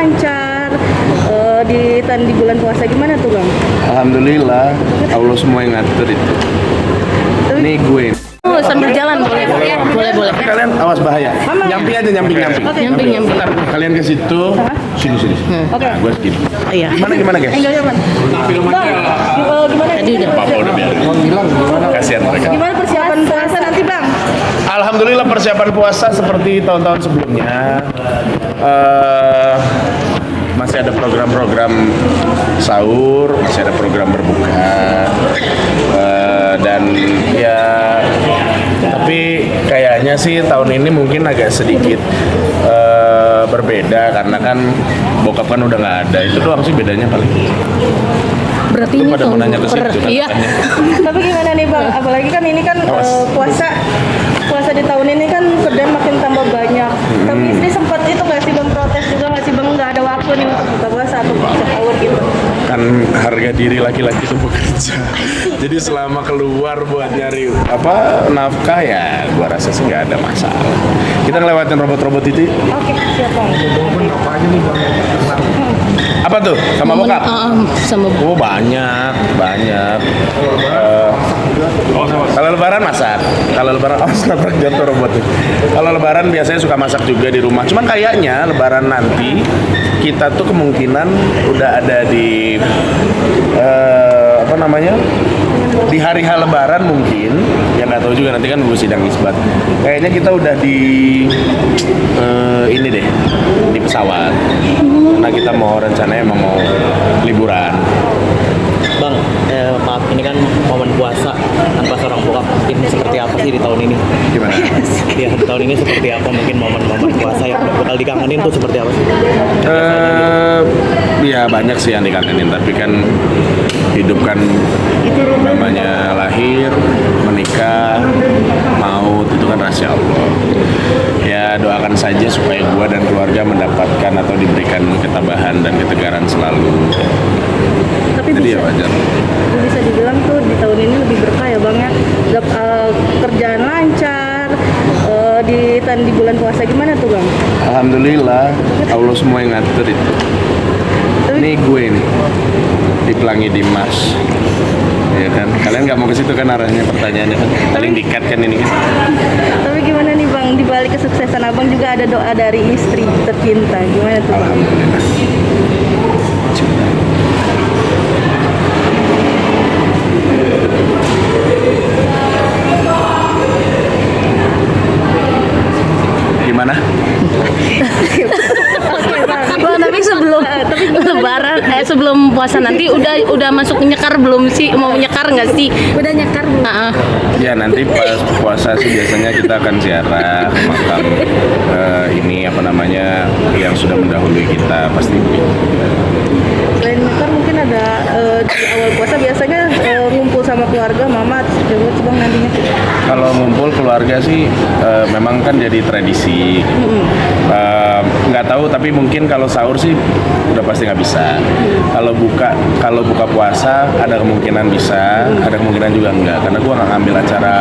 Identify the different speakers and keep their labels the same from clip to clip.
Speaker 1: lancar di bulan puasa gimana tuh Bang?
Speaker 2: Alhamdulillah, Allah semua yang ngatur itu. Ini gue.
Speaker 3: Oh, sambil jalan boleh? Boleh.
Speaker 2: Kalian awas bahaya. Nyamping aja, nyamping.
Speaker 3: Nyamping.
Speaker 2: Bentar, kalian ke situ. Sini.
Speaker 1: Oke.
Speaker 2: Nah, gue segini.
Speaker 3: Iya.
Speaker 2: Gimana guys?
Speaker 1: Enggak Bang. Gimana?
Speaker 3: Tadi udah.
Speaker 2: Papa udah biarin. Kasihan mereka.
Speaker 1: Gimana persiapan puasa nanti Bang?
Speaker 2: Alhamdulillah persiapan puasa seperti tahun-tahun sebelumnya. Masih ada program-program sahur, masih ada program berbuka, dan ya tapi kayaknya sih tahun ini mungkin agak sedikit berbeda karena kan bokap kan udah nggak ada, itu doang sih bedanya paling.
Speaker 3: Berarti
Speaker 2: Lu
Speaker 3: ini
Speaker 2: pada mau nanya ke situ,
Speaker 3: Iya.
Speaker 1: Tapi gimana nih Bang? Apalagi kan ini kan puasa di tahun ini kan kerjaan makin tambah banyak. Tapi istri sempat itu nggak sih Bang protes juga nggak sih Bang nggak ada waktu nih untuk buka puasa atau sahur gitu?
Speaker 2: Kan harga diri laki-laki itu bekerja. Jadi selama keluar buat nyari nafkah ya gua rasa sih nggak ada masalah. Kita ngelewatin robot-robot itu.
Speaker 1: Oke, siap Bang.
Speaker 2: Apa tuh? Sama bokap?
Speaker 3: Sama
Speaker 2: Oh banyak. Kalau lebaran masak. Kalau lebaran nabrak jatuh robotnya. Kalau lebaran biasanya suka masak juga di rumah. Cuman kayaknya lebaran nanti kita tuh kemungkinan udah ada di di hari H lebaran mungkin. Ya nggak tahu juga nanti kan nunggu sidang isbat. Kayaknya kita udah di ini deh di pesawat. Karena kita mau rencananya emang mau liburan.
Speaker 4: Bang, maaf ini kan momen puasa tanpa seorang bokap, ini seperti apa sih di tahun ini?
Speaker 2: Gimana?
Speaker 4: Ya, di tahun ini seperti apa mungkin momen-momen puasa yang bakal dikangenin tuh seperti apa sih?
Speaker 2: Ya banyak sih yang dikangenin, tapi kan hidup kan namanya lahir, menikah, maut itu kan rahasia Allah. Ya doakan saja supaya gua dan keluarga mendapatkan atau diberikan ketabahan dan ketegaran selalu.
Speaker 1: Tapi
Speaker 2: Jadi ya wajar.
Speaker 1: bisa dibilang tuh di tahun ini lebih berkah ya Bang ya. Kerjaan lancar di bulan puasa gimana tuh Bang?
Speaker 2: Alhamdulillah, Allah semua yang ngatur itu. Ini gue nih, di Pelangi Dimas. Ya kan, kalian nggak mau ke situ kan arahnya pertanyaannya kan, paling dikat kan ini kan.
Speaker 1: Tapi gimana nih Bang, di balik kesuksesan Abang juga ada doa dari istri tercinta. Gimana tuh Bang?
Speaker 2: Alhamdulillah. Gimana?
Speaker 3: Bang, tapi sebelum lebaran sebelum puasa nanti udah masuk nyekar belum sih? Mau nyekar nggak sih?
Speaker 1: Udah nyekar belum?
Speaker 2: Ya nanti pas puasa sih biasanya kita akan ziarah ke makam yang sudah mendahului kita pasti.
Speaker 1: Selain nyekar mungkin ada di awal puasa biasanya ngumpul sama keluarga, mama, coba Bang nantinya.
Speaker 2: Kalau ngumpul keluarga sih memang kan jadi tradisi. Nggak tahu tapi mungkin kalau sahur sih udah pasti nggak bisa. Kalau buka puasa ada kemungkinan bisa, ada kemungkinan juga enggak. Karena gua nggak ngambil acara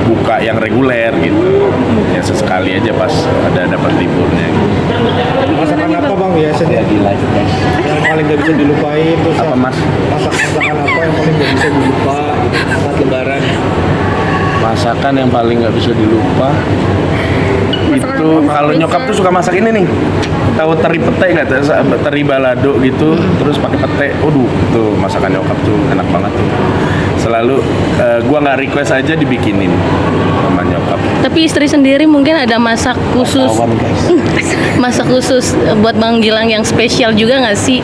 Speaker 2: buka yang reguler gitu. Ya sesekali aja pas ada dapat liburnya.
Speaker 5: Masakan apa Bang biasanya yang paling gak bisa dilupain? Terus
Speaker 2: Apa Mas?
Speaker 5: masakan apa yang paling gak bisa dilupa saat lebaran?
Speaker 2: Masakan yang paling nggak bisa dilupa itu kalau nyokap tuh suka masak ini nih, tahu teri pete nggak, teri balado gitu, terus pakai pete. Waduh, tuh masakan nyokap tuh enak banget tuh. Selalu gua nggak request aja dibikinin sama nyokap.
Speaker 3: Tapi istri sendiri mungkin ada masak khusus, masak khusus buat Bang Gilang yang spesial juga nggak sih?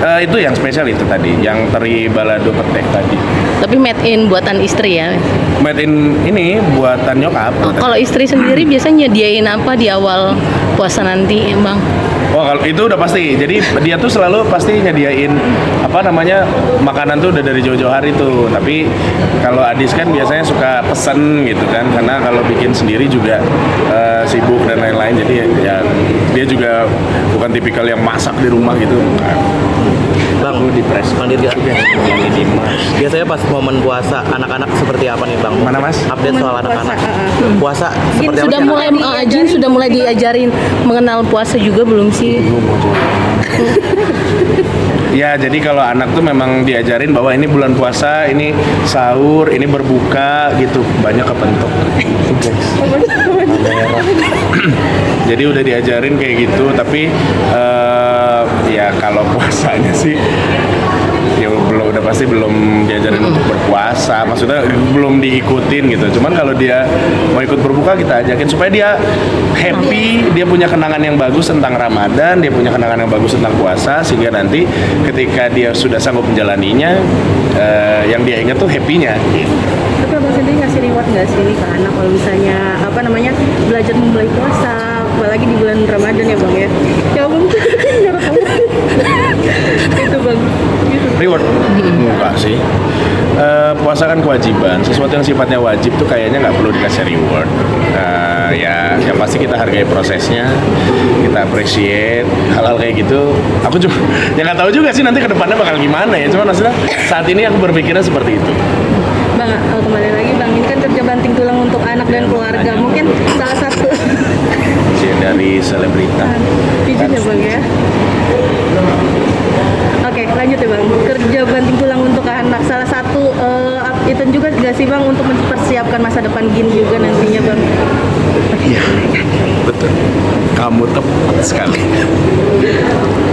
Speaker 2: Itu yang spesial itu tadi, yang teri balado pete tadi.
Speaker 3: Tapi made in buatan istri ya.
Speaker 2: Made in ini buatan nyokap.
Speaker 3: Kalau istri sendiri biasanya nyediain apa di awal puasa nanti, Bang?
Speaker 2: Oh kalau itu udah pasti. Jadi dia tuh selalu pasti nyediain makanan tuh udah dari jauh-jauh hari tuh. Tapi kalau Adis kan biasanya suka pesen gitu kan, karena kalau bikin sendiri juga sibuk dan lain-lain. Jadi ya dia juga bukan tipikal yang masak di rumah gitu.
Speaker 4: Bang, Bang,
Speaker 2: Aku di press.
Speaker 4: Bang Dirga.
Speaker 2: Ini di Mars.
Speaker 4: Biasanya pas momen puasa anak-anak seperti apa nih Bang?
Speaker 2: Mana, Mas?
Speaker 4: Update soal
Speaker 1: Momen
Speaker 4: anak-anak.
Speaker 1: puasa,
Speaker 4: Puasa seperti apa
Speaker 3: Sudah
Speaker 4: sih
Speaker 3: mulai
Speaker 4: anak-anak?
Speaker 3: Jin sudah mulai diajarin mengenal puasa juga belum sih?
Speaker 2: Ya, jadi kalau anak tuh memang diajarin bahwa ini bulan puasa, ini sahur, ini berbuka gitu. Banyak kepentok. Jadi udah diajarin kayak gitu, tapi ya kalau puasanya sih ya udah pasti belum diajarin untuk berpuasa, maksudnya belum diikutin gitu. Cuman kalau dia mau ikut berbuka kita ajakin supaya dia happy, dia punya kenangan yang bagus tentang Ramadan, dia punya kenangan yang bagus tentang puasa, sehingga nanti ketika dia sudah sanggup menjalaninya, yang dia ingat tuh happy-nya gitu.
Speaker 1: Tapi abang sendiri ngasih reward nggak sih nih ke anak kalau misalnya apa namanya belajar memulai puasa, apalagi di bulan Ramadan ya bang ya? Ya bang, nyerap banget. Itu bang. Gitu.
Speaker 2: Reward? Enggak sih. Puasa kan kewajiban. Sesuatu yang sifatnya wajib tuh kayaknya nggak perlu dikasih reward. Ya, yang pasti kita hargai prosesnya, kita appreciate hal-hal kayak gitu. Aku cuma, ya nggak tahu juga sih nanti ke depannya bakal gimana ya. Cuma maksudnya saat ini aku berpikirnya seperti itu.
Speaker 1: Bang, kembali lagi bang, ini kan kerja banting tulang untuk anak dan keluarga. Mungkin salah satu
Speaker 2: Dari selebritas.
Speaker 1: izin ya bang ya. Oke, lanjut ya bang. Kerja banting tulang untuk anak. Salah satu itu juga nggak sih bang untuk mempersiapkan masa depan Gin juga nantinya bang.
Speaker 2: Iya, betul. Kamu tepat sekali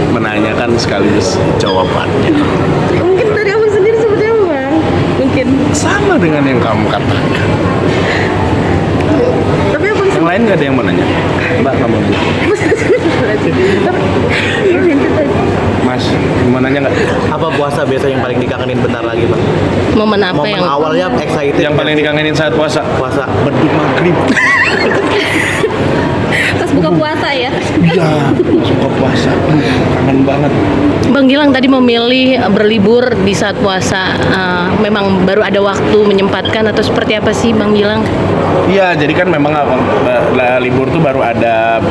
Speaker 2: menanyakan sekaligus jawabannya.
Speaker 1: Mungkin dari abang sendiri seperti apa bang? Mungkin.
Speaker 2: Sama dengan yang kamu katakan.
Speaker 1: Tapi abang
Speaker 2: Yang lain nggak ada yang mau nanya? Mbak, kamu Mas, mau nanya nggak?
Speaker 4: Apa puasa biasa yang paling dikangenin bentar lagi Bang?
Speaker 3: Momen apa
Speaker 4: Momen
Speaker 3: yang
Speaker 4: awalnya excited.
Speaker 2: Yang paling dikangenin saat puasa?
Speaker 4: puasa.
Speaker 2: Beduk maghrib.
Speaker 3: pas buka puasa ya?
Speaker 2: Iya, suka puasa. Kangen banget.
Speaker 3: Bang Gilang tadi memilih berlibur di saat puasa, memang baru ada waktu menyempatkan atau seperti apa sih Bang Gilang?
Speaker 2: Iya, jadi kan memang libur tuh baru ada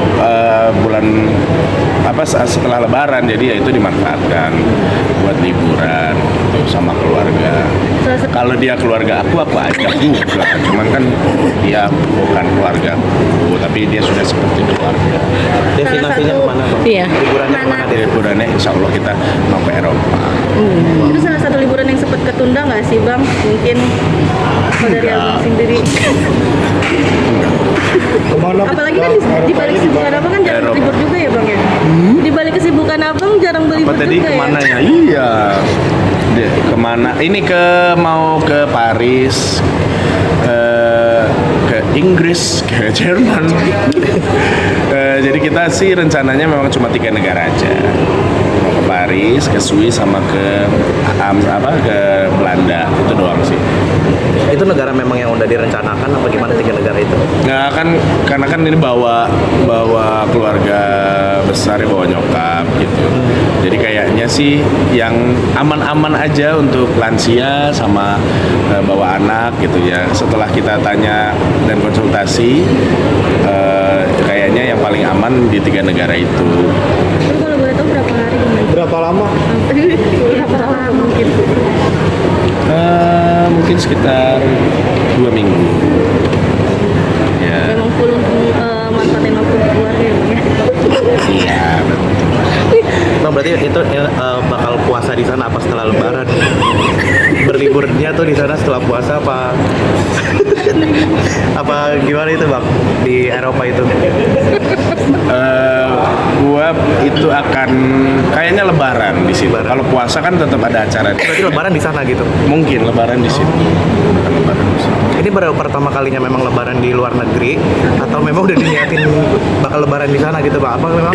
Speaker 2: bulan apa setelah Lebaran, jadi ya itu dimanfaatkan buat liburan gitu, sama keluarga. Kalau dia keluarga aku ajak juga, cuman kan dia bukan keluarga aku, tapi dia sudah seperti keluarga.
Speaker 4: Destinasinya kemana Bang?
Speaker 3: Iya.
Speaker 4: Liburannya kemana deh?
Speaker 2: Liburannya insya Allah kita mau ke Eropa.
Speaker 1: itu salah satu liburan yang sempat ketunda nggak sih bang? Mungkin kalau dari
Speaker 2: Enggak.
Speaker 1: abang sendiri.
Speaker 5: Kemana?
Speaker 1: Apalagi kan di balik kesibukan abang kan jarang
Speaker 2: Eropa.
Speaker 1: libur juga ya bang ya? Di balik kesibukan abang jarang
Speaker 2: Apa
Speaker 1: berlibur
Speaker 2: tadi
Speaker 1: juga
Speaker 2: kemana
Speaker 1: ya?
Speaker 2: ya? Iya. Kemana? Ini mau ke Paris, ke Inggris, ke Jerman. Jadi kita sih rencananya memang cuma 3 negara aja. Mau ke Paris, ke Swiss, sama ke ke Belanda. Itu doang sih.
Speaker 4: Itu negara memang yang udah direncanakan apa gimana 3 negara itu?
Speaker 2: Nggak kan, karena kan ini bawa keluarga besar, ya bawa nyokap gitu. Jadi kayaknya sih yang aman-aman aja untuk lansia sama bawa anak gitu ya. Setelah kita tanya dan konsultasi, kayaknya yang paling aman di 3 negara itu.
Speaker 1: Tapi kalau boleh tahu berapa hari bang?
Speaker 5: Berapa lama?
Speaker 1: Berapa lama mungkin?
Speaker 2: Mungkin sekitar 2 minggu. Ya.
Speaker 1: Memang full untuk manfaatin waktu keluarga ya bang ya?
Speaker 2: Iya.
Speaker 4: Bang berarti itu bakal puasa di sana apa setelah Lebaran? Berliburnya tuh di sana setelah puasa apa? Apa gimana itu Bang di Eropa itu?
Speaker 2: Gua itu akan kayaknya Lebaran di sini. Kalau puasa kan tetap ada acara.
Speaker 4: Berarti Lebaran di sana gitu.
Speaker 2: Mungkin Lebaran di sini. Bukan Lebaran di sini.
Speaker 4: Ini baru pertama kalinya memang Lebaran di luar negeri atau memang udah diniatin bakal Lebaran di sana gitu Bang? Apa memang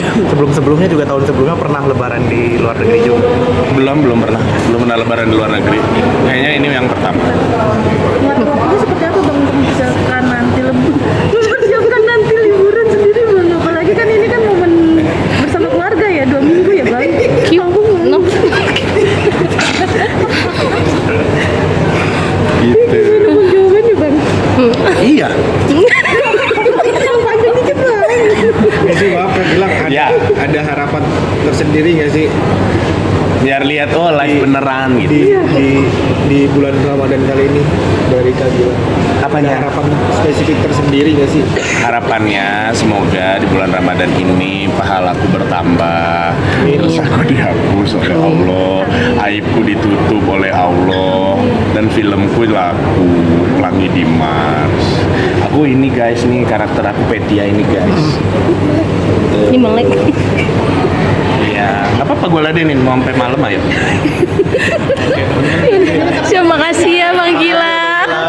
Speaker 4: sebelumnya juga tahun sebelumnya pernah Lebaran di luar negeri juga?
Speaker 2: Belum pernah Lebaran di luar negeri. Kayaknya ini yang pertama.
Speaker 1: Itu seperti apa bang untuk mempersiapkan nanti mempersiapkan nanti liburan sendiri bang? Apalagi kan ini kan momen bersama keluarga ya, 2 minggu ya bang?
Speaker 3: No.
Speaker 2: Gitu.
Speaker 1: Gimana jawabannya bang?
Speaker 2: Iya.
Speaker 1: Yang panjang dikit bang.
Speaker 5: Nggak sih Bang, kan bilang ada,
Speaker 2: Ya.
Speaker 5: ada harapan tersendiri nggak sih?
Speaker 2: biar lihat oh live beneran gitu.
Speaker 5: di bulan Ramadan kali ini dari Kak Gilang.
Speaker 2: Apanya?
Speaker 5: Ada harapan spesifik tersendiri nggak sih?
Speaker 2: Harapannya semoga di bulan Ramadan ini pahalaku bertambah, dosaku dihapus oleh Allah, aibku ditutup oleh Allah, dan filmku laku Pelangi di Mars. Aku ini guys nih karakter aku Petia ini guys.
Speaker 3: Ini melek.
Speaker 2: Ya, nggak apa-apa gue ladenin mau sampai malam ayo.
Speaker 3: Terima kasih ya Bang Gilang.